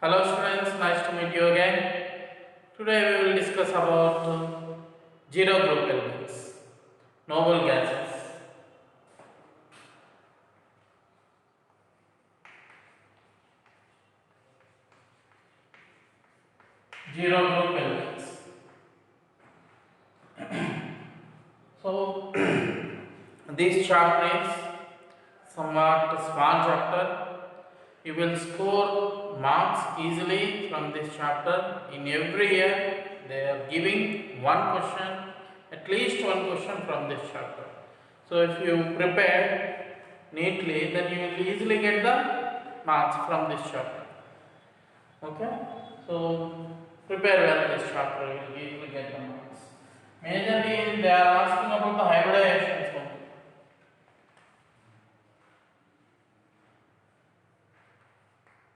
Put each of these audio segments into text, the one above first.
Hello students, nice to meet you again. Today we will discuss about zero group elements, noble gases. Zero group elements. So this chapter is somewhat small chapter. You will score marks easily from this chapter. In every year they are giving one question, at least one question from this chapter. So if you prepare neatly, then you will easily get the marks from this chapter. Okay? So prepare well this chapter, you will easily get the marks. Majorly they are asking about the hybridizations only.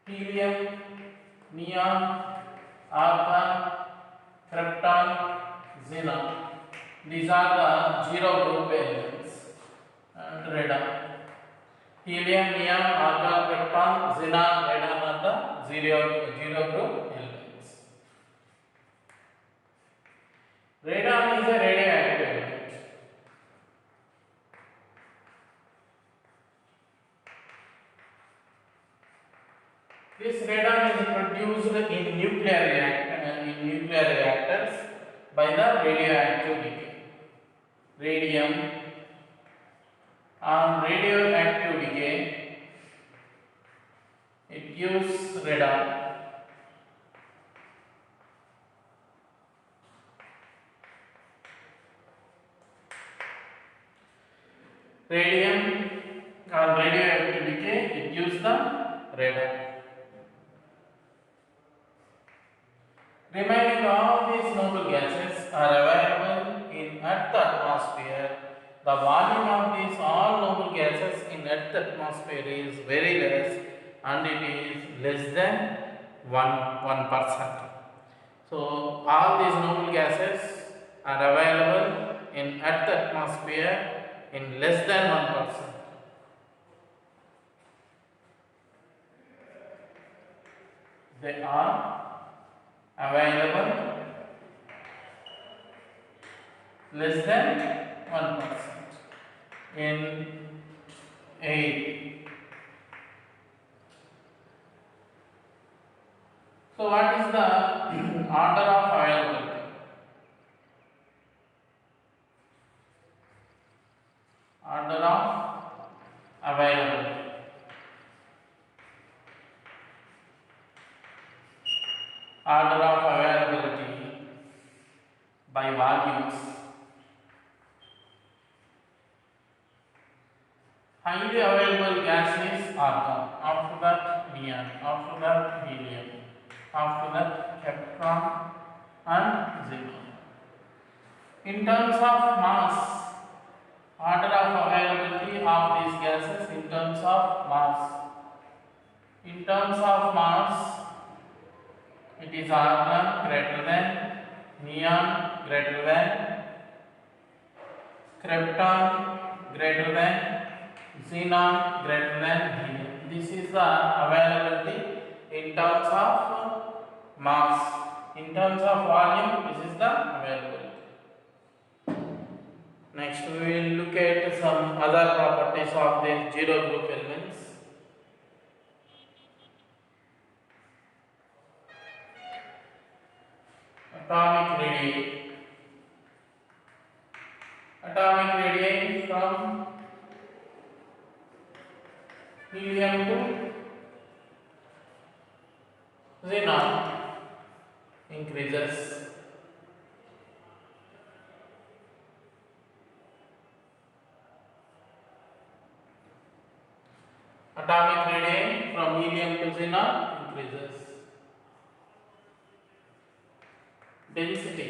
Helium, neon, argon, krypton, xenon. These are the zero group elements and radon. Helium, neon, argon, krypton, xenon, radon are the zero group elements. Radon is a radioactive element. This radon is produced in nuclear reactors by the radioactive decay. Radium on radioactive decay, it gives radon. Radium on radioactive decay, it gives the radon. Remaining all these noble gases are available in Earth atmosphere. The volume of these all noble gases in Earth atmosphere is very less, and it is less than 1%. So all these noble gases are available in Earth atmosphere in less than 1%. They are available less than 1% in air. So what is the order of availability? Order of availability. Order of availability by volumes. Highly available gas is argon, after that neon, after that helium, after that krypton and xenon. In terms of mass, order of availability of these gases in terms of mass. In terms of mass, it is argon greater than, neon greater than, krypton greater than, xenon greater than helium. This is the availability in terms of mass. In terms of volume, this is the availability. Next, we will look at some other properties of the zero group elements. Atomic radii. Atomic radii from helium to xenon increases. Atomic radii from helium to xenon increases. Density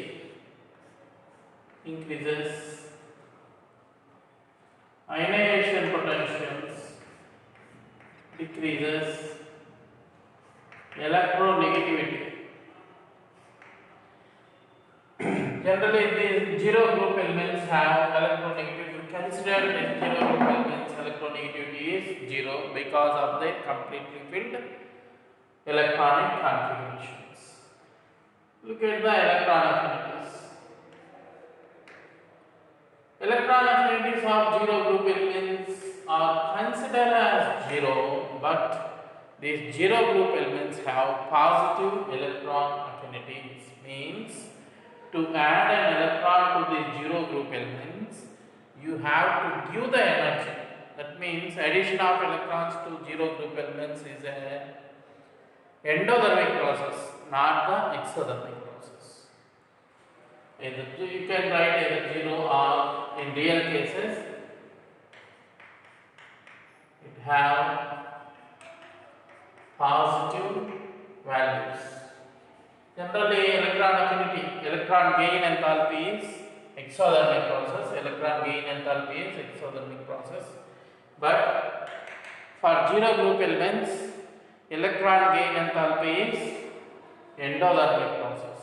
increases. Ionization potentials decreases. Electronegativity. Generally, these zero group elements have electronegativity. Consider that zero group elements electronegativity is zero because of the completely filled electronic configurations. Look at the electron affinities. Electron affinities of zero group elements are considered as zero, but these zero group elements have positive electron affinities. Means to add an electron to the zero group elements, you have to give the energy. That means addition of electrons to zero group elements is an endothermic process, not the exothermic process. Either you can write either zero or in real cases it have positive values. Generally, electron affinity, electron gain enthalpy is exothermic process. Electron gain enthalpy is exothermic process. But for zero group elements, electron gain enthalpy is endothermic process.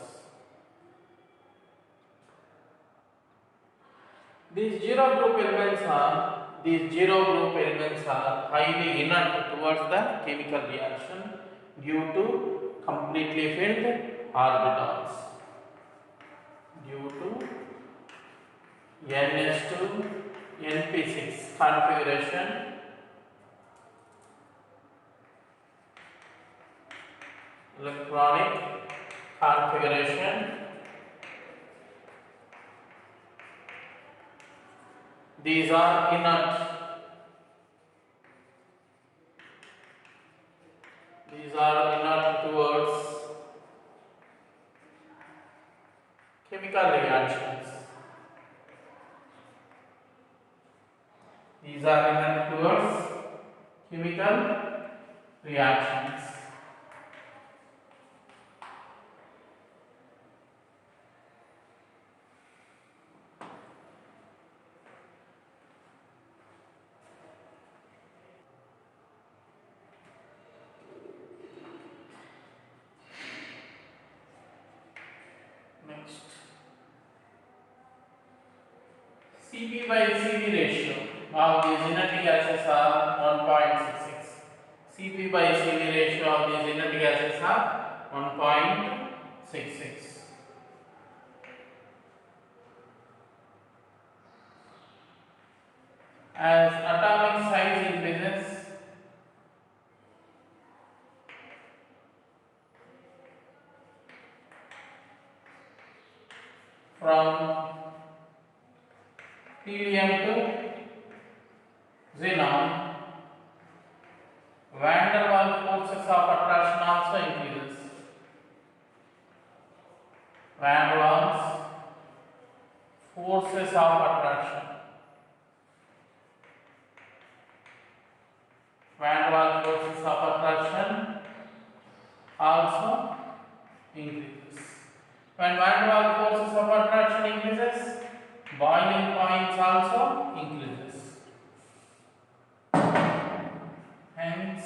These zero group elements are highly inert towards the chemical reaction due to completely filled orbitals. Due to NH2 NP6 configuration, electronic configuration, these are inert. These are inert towards chemical reactions. These are inert towards chemical reactions. Next, Cp by Cv ratio of these inert gases are 1.66. Cp by Cv ratio of these inert gases are 1.66. As atomic size increases, from helium to xenon, van der Waals forces of attraction also increases. Van der Waals forces of attraction. Van der Waals forces of attraction also increases. When van der Waals forces of attraction increases, boiling points also increases. Hence,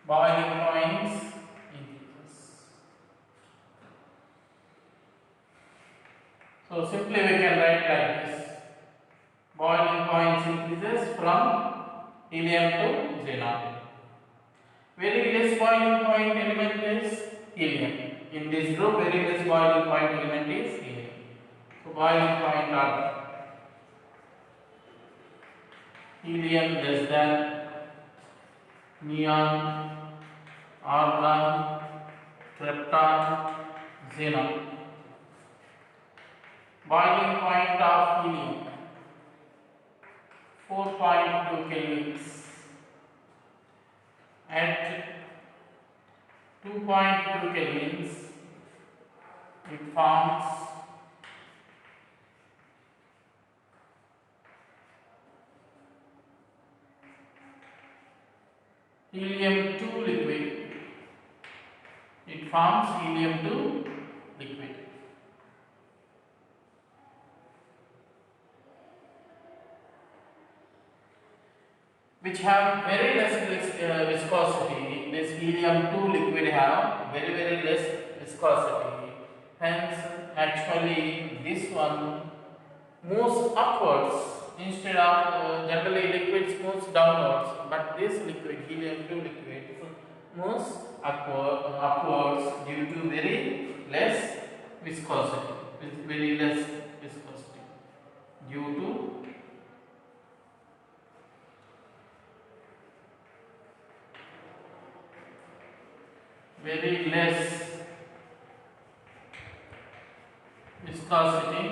boiling points increases. So simply we can write like this: boiling points increases from helium to xenon. Very less boiling point element is helium. In this group, very less boiling point element is helium. So boiling point are helium less than neon, argon, krypton, xenon. Boiling point of helium 4.2 kelvins. At 2.2 kelvins, it forms helium-2 liquid. It forms helium-2 liquid. Which have very less viscosity. This helium-2 liquid have very less viscosity. Hence, actually, this one moves upwards instead of generally liquids moves downwards. But this liquid, helium-2 liquid, moves upwards due to very less viscosity, with very less viscosity, due to very less viscosity,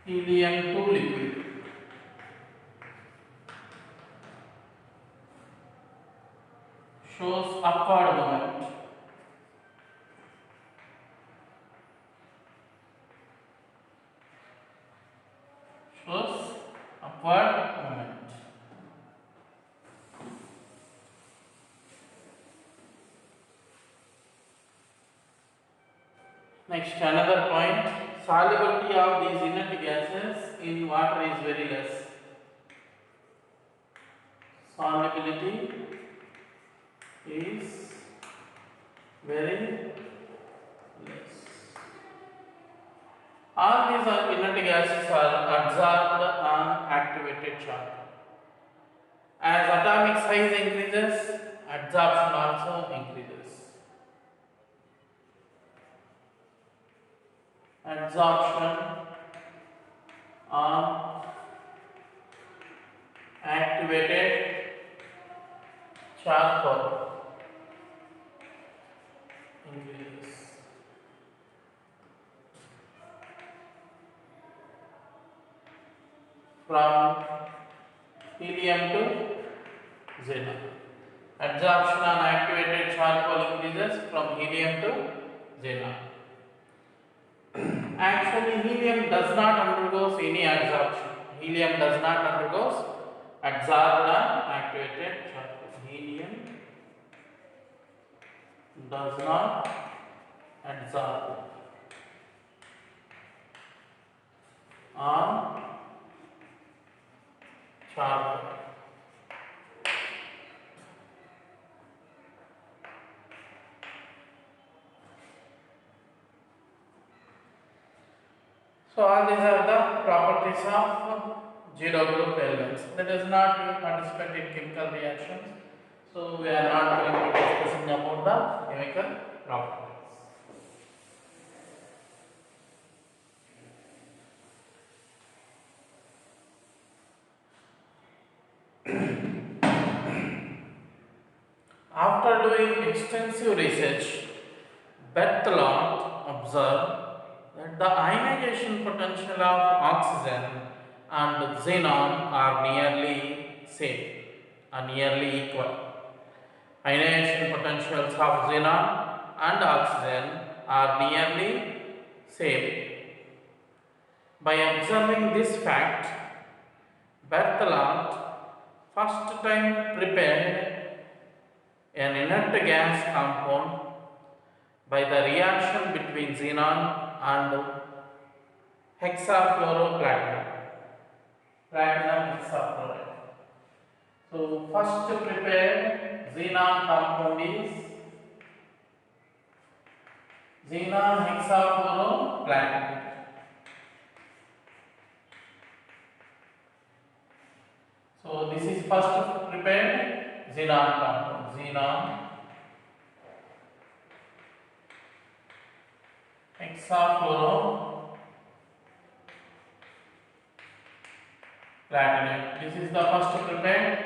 helium to liquid. Shows upward movement. Shows upward movement. Next, another point. Solubility of these inert gases in water is very less. Solubility is very less. All these inert gases are absorbed on activated charcoal. As atomic size increases, absorption also increases. Absorption on activated charcoal increases. From helium to xenon. Absorption on activated charcoal increases from helium to xenon. Actually, helium does not undergoes any absorption. Helium does not undergoes absorbed on activated charcoal. Helium does not absorb on charcoal. So all these are the properties of zero group elements. That does not participate in chemical reactions. So we are not going to discussing about the chemical properties. After doing extensive research, Berthelot observed that the ionization potential of oxygen and xenon are nearly same, are nearly equal. Ionization potentials of xenon and oxygen are nearly same. By observing this fact, Berthelot first time prepared an inert gas compound by the reaction between xenon and hexafluoroplatinum, platinum hexafluoride. So first prepared xenon compound is xenon hexafluoroplatinum. So this is first prepared xenon compound, xenon hexafluoroplatinum. This is the first prepared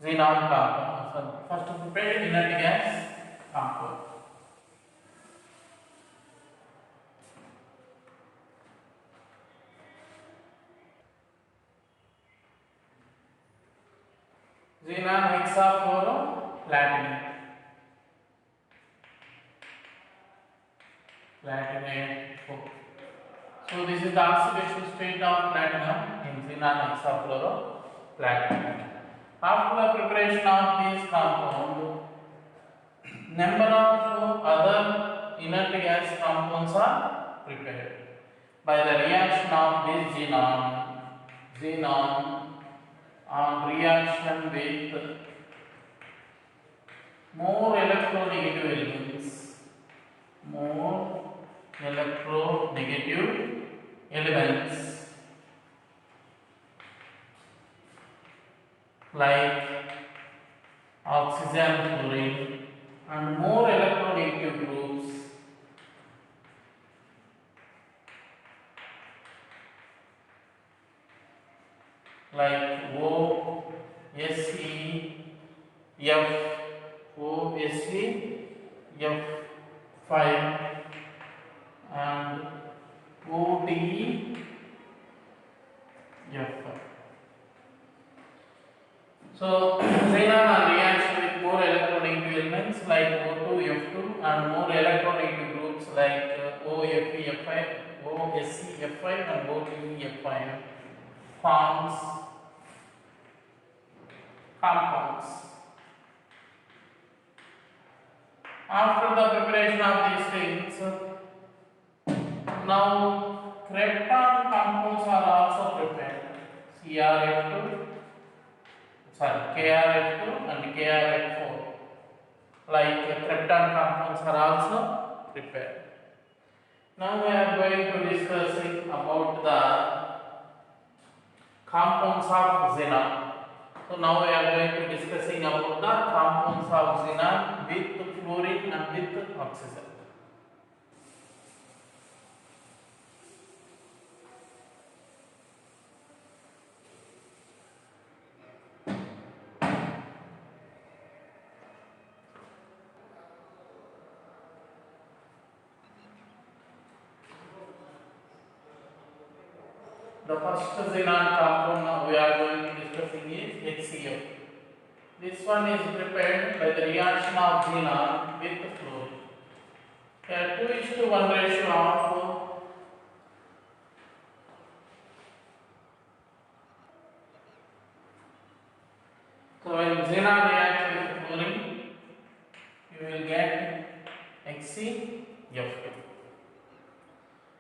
xenon compound. So first prepared inert gas compound. Xenon hexafluoroplatinum. Platinate. So this is the oxidation state of platinum in xenon hexafluoroplatinum. After the preparation of this compound, number of other inert gas compounds are prepared by the reaction of this xenon on reaction with more electronegative elements, more electronegative elements like oxygen fluorine and more electronegative groups like OSEF5 and ODEF5. So xenon reacts with more electronegative elements like O2F2 and more electronegative groups like OFeF5, OSEF5 and OTEF5 forms compounds. After the preparation of these things, now krypton compounds are also prepared. KRF2 and KRF4. Like krypton compounds are also prepared. Now we are going to discussing about the compounds of xenon. So now we are going to discussing about the compounds of xenon with fluorine and with oxygen. The first xenon compound now we are going to discussing is HCl. This one is prepared by the reaction of xenon with fluorine. Here 2:1 ratio of so when xenon reacts with fluorine, you will get HCF2.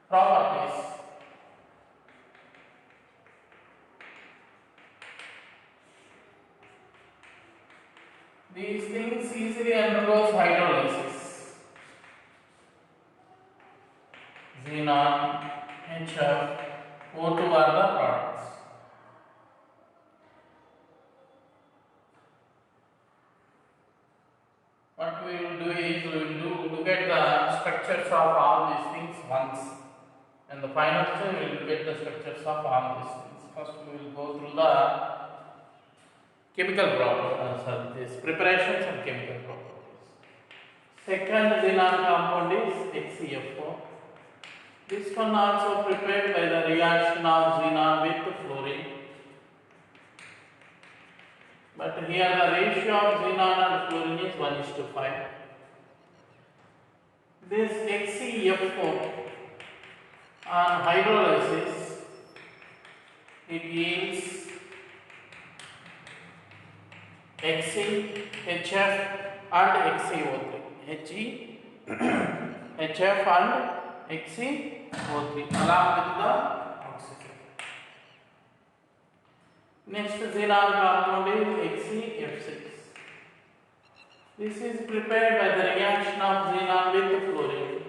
Properties. These things easily undergoes hydrolysis. Xenon, HF, O2 are the products. What we will do is we will look at the structures of all these things once, and the final step we will look at the structures of all these things. First we will go through the chemical properties, these preparations and chemical properties. Second xenon compound is HCF4. This one also prepared by the reaction of xenon with fluorine. But here the ratio of xenon and fluorine is 1:5. This HCF4 on hydrolysis it yields Hc, HF and HCO3. HF and HCO3 along with the oxygen. Next xenon compound is HCF6. This is prepared by the reaction of xenon with fluorine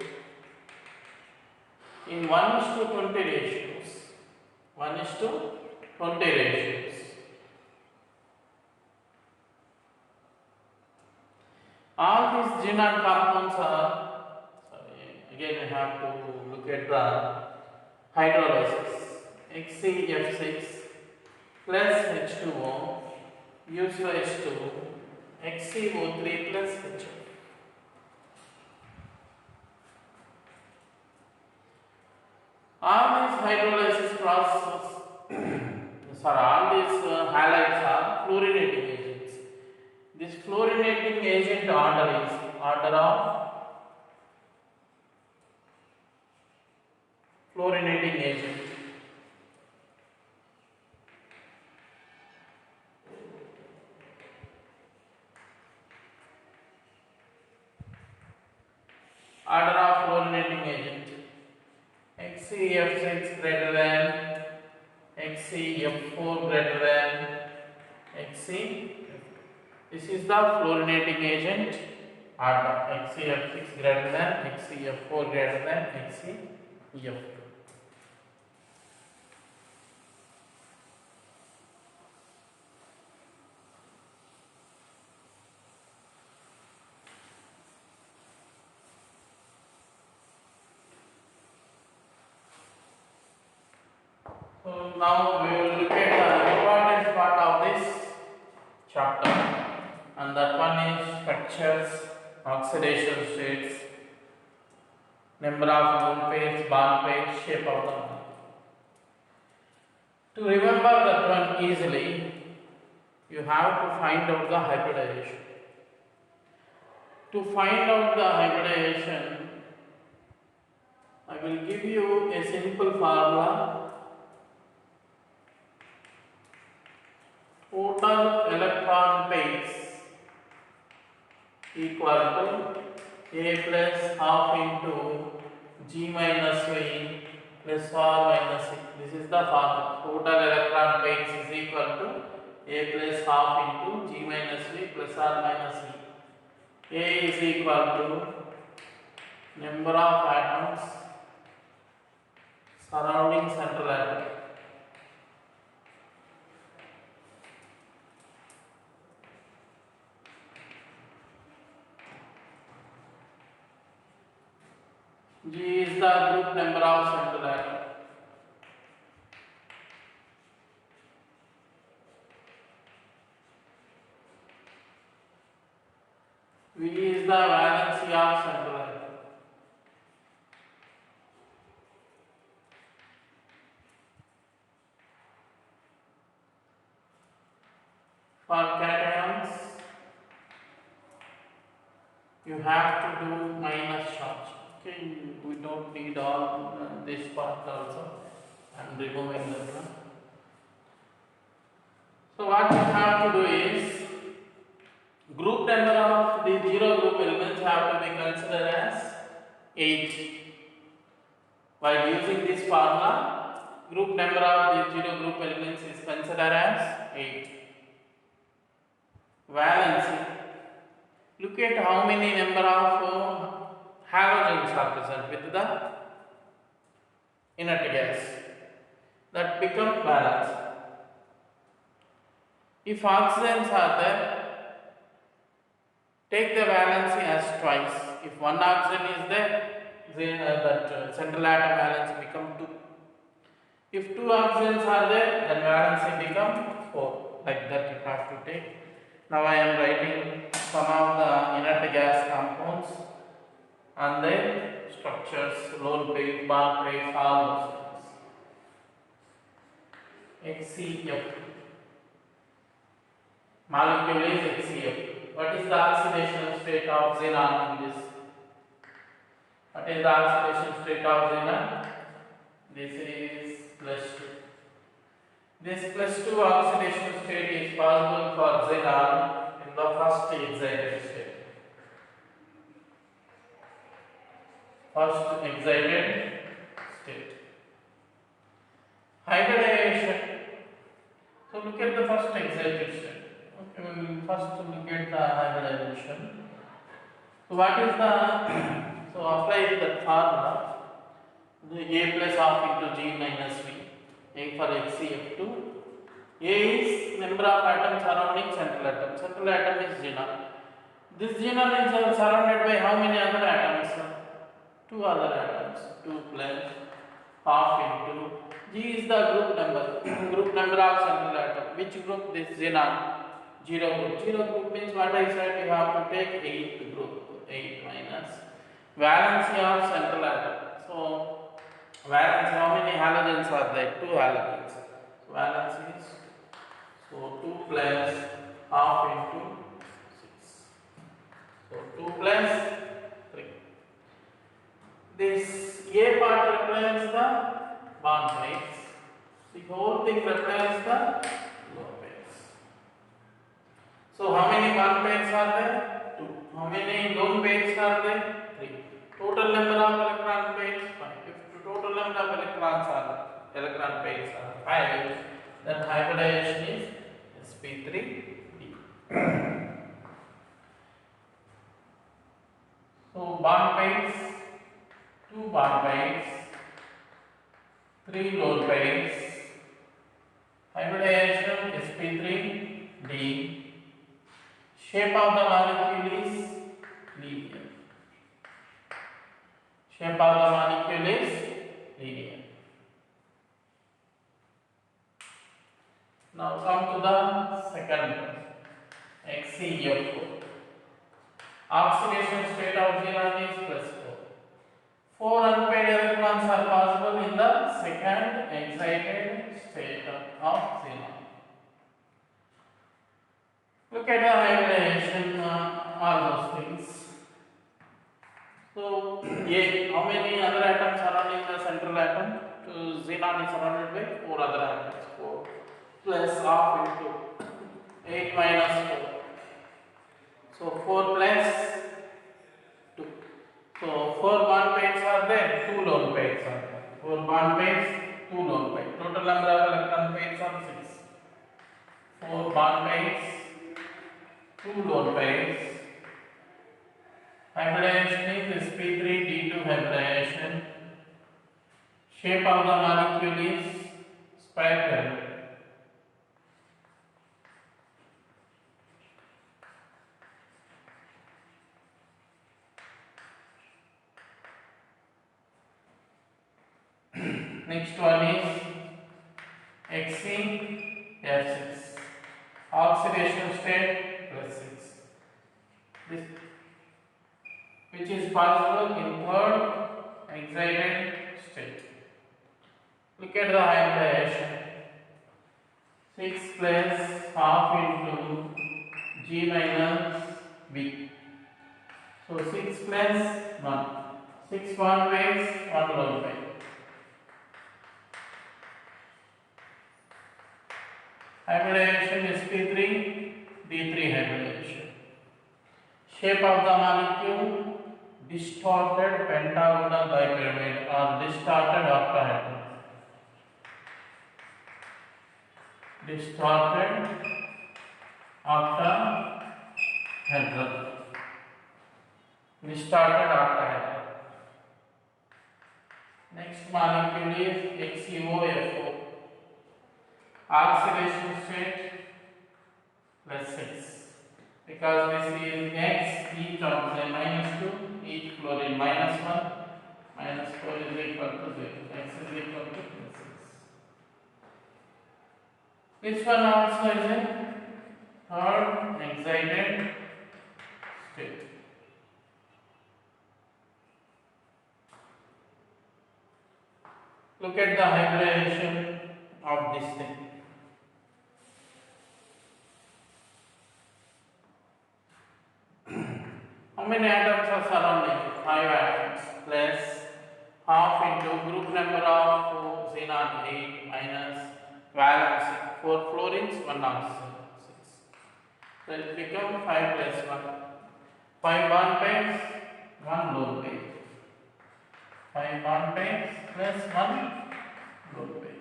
in 1:20 ratios. 1:20 ratios. All these xenon compounds are, again we have to look at the hydrolysis. HCF6 plus H2O gives rise to HCO3 plus HF. All these hydrolysis processes, all these halides are fluorinating agents. This fluorinating agent order is order of fluorinating agent. Order of fluorinating agent. HCF6 greater than, HCF4 greater than, HCF. This is the fluorinating agent order. HCF6 greater than, HCF4 greater than, HCF2. now we will look at the important part of this chapter, and that one is structures, oxidation states, number of lone pairs, bond pairs, shape of the molecule. To remember that one easily, you have to find out the hybridization. To find out the hybridization, I will give you a simple formula. Total electron pairs equal to A plus half into G minus V plus R minus C. This is the formula. Total electron pairs is equal to A plus half into G minus V plus R minus C. A is equal to number of atoms surrounding central atom. G is the group number of central atom. V is the valency of central atom. For cations, you have to do minus charge. Okay, we don't need all this part also. I am removing that one. So what you have to do is, group number of the zero group elements have to be considered as 8. While using this formula, group number of the zero group elements is considered as 8. Valency. Look at how many number of halogens are present with the inert gas. That become valence. If oxygens are there, take the valency as twice. If one oxygen is there, then that central atom valence become 2. If 2 oxygens are there, then valency become 4. Like that you have to take. Now I am writing some of the inert gas compounds and their structures, lone pair, bond pair, all those things. HCl. Molecule is HCl. What is the oxidation state of xenon in this? What is the oxidation state of xenon? This is +2. This +2 oxidation state is possible for xenon in the first excited state. First excited state. Hybridization. So look at the first excited state. Okay, we will first look at the hybridization. So what is the so apply that formula. The A plus half into G minus V. A for HCl2. A is number of atoms surrounding central atom. Central atom is xenon. This xenon is surrounded by how many other atoms? 2 other atoms. 2 plus half into G is the group number. Group number of central atom. Which group? This xenon. 0 group. 0 group means what I said, you have to take 8 group. 8 minus valency of central atom. So valence, how many halogens are there? 2 halogens. So valence is 2 plus half into 6. So 2 plus 3. This A part represents the bond pairs. The whole thing represents the lone pairs. So how many bond pairs are there? 2. How many lone pairs are there? 3. Total number of electron pairs 5. If total number of electron pairs are 5, then hybridization is sp3d. So bond pairs, 2 bond pairs, 3 lone pairs. Hybridization sp3d. Shape of the molecule is linear. Shape of the molecule is linear. Now come to the second one, XeF4. Oxidation state of xenon is +4. Four unpaired electrons are possible in the second excited state of xenon. Look at the hybridization, all those things. So, how many other atoms surrounding the central atom? Xenon is surrounded by 4 other atoms. 4 plus half into 8 minus 4. So, 4 plus 2. So, 4 bond pairs are there, 2 lone pairs are there. 4 bond pairs, 2 lone pairs. Total number of electron pairs are 6. 4 bond pairs, 2 lone pairs. Hybridization is sp3d2 hybridization. Shape of the molecule is spiral. Next one is XeF6. Oxidation state +6. This, which is possible in third excited state. Look at the hybridization. 6 plus half into G minus B. So 6 plus 1. 6 one ways, 1 lone pair. Hybridization sp3d3 hybridization. Shape of the molecule distorted pentagonal bipyramid or distorted octahedron. Distorted octahedron. Distorted octahedron. Next molecule is XeOF4. Oxidation state +6. Because this is X, each oxygen -2, each chlorine -1, -4 is equal to 0. X is equal to +6. This one also is a third excited state. Look at the hybridization of this thing. How many atoms are surrounding? 5 atoms plus half into group number of xenon 8 minus valence 4 fluorines 1 oxygen 6. So it becomes 5 plus 1. 5 bond pairs, 1 lone pair. 5 bond pairs plus 1 lone pair.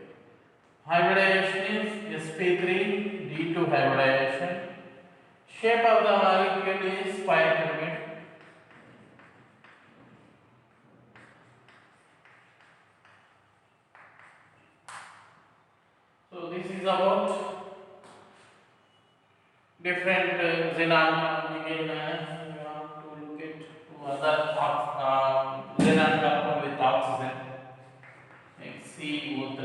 Hybridization is sp3d2 hybridization. Shape of the molecule is spiral pyramid. So this is about different xenon. Again, you have to look at other xenon compound with oxygen. XeO3.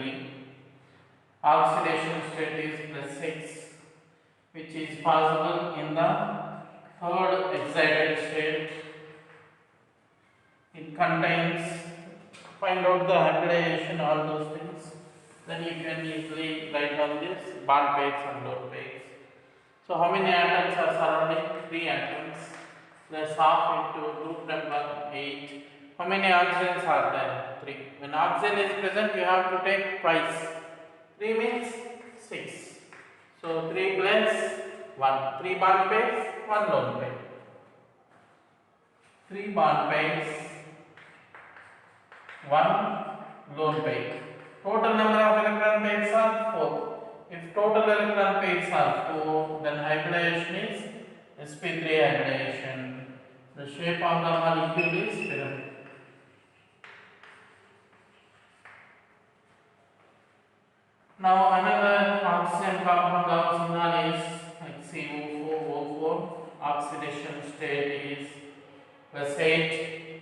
Oxidation state is +6, which is possible in the third excited state. It contains, find out the hybridization, all those things. Then you can easily write down this bond pairs and lone pairs. So how many atoms are surrounding? 3 atoms plus half into group number 8. How many oxygens are there? 3. When oxygen is present, you have to take twice. 3 means 6. So 3 plus 1. 3 bond pairs, 1 lone pair. 3 bond pairs, 1 lone pair. Total number of electron pairs are 4. If total electron pairs are 4, then hybridization is sp3 hybridization. The shape of the molecule is pyramid. Now another oxygen compound of xenon is XeO4O4. Oxidation state is +8,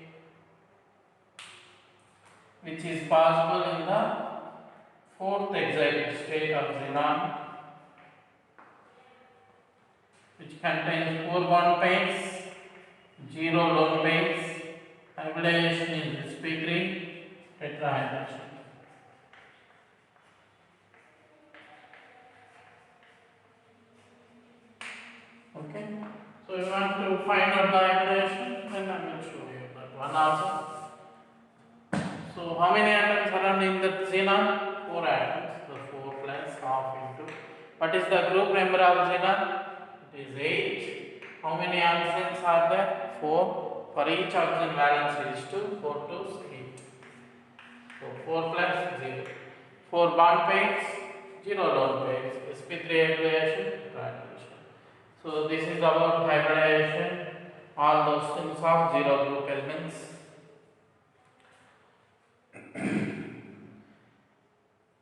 which is possible in the fourth excited state of xenon. contains 4 bond pairs, 0 lone pairs. Hybridization is sp3 tetrahydrogen. Okay, so you want to find out the hybridization, then I will show you that one also. So how many atoms surrounding the xenon? 4 atoms. So 4 plus half into. What is the group number of xenon? It is 8. How many oxygens are there? 4. For each oxygen valence is 2. 4 2 8. So 4 plus 0. 4 bond pairs, 0 lone pairs. sp3 hybridization, tetrahydration. So this is about hybridization. All those things of 0 group elements.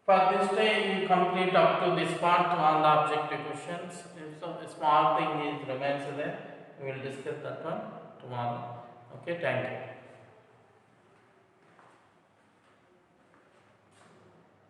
For this day, you complete up to this part on the objective questions. If some small thing is remains there, we will discuss that one tomorrow. Okay, thank you.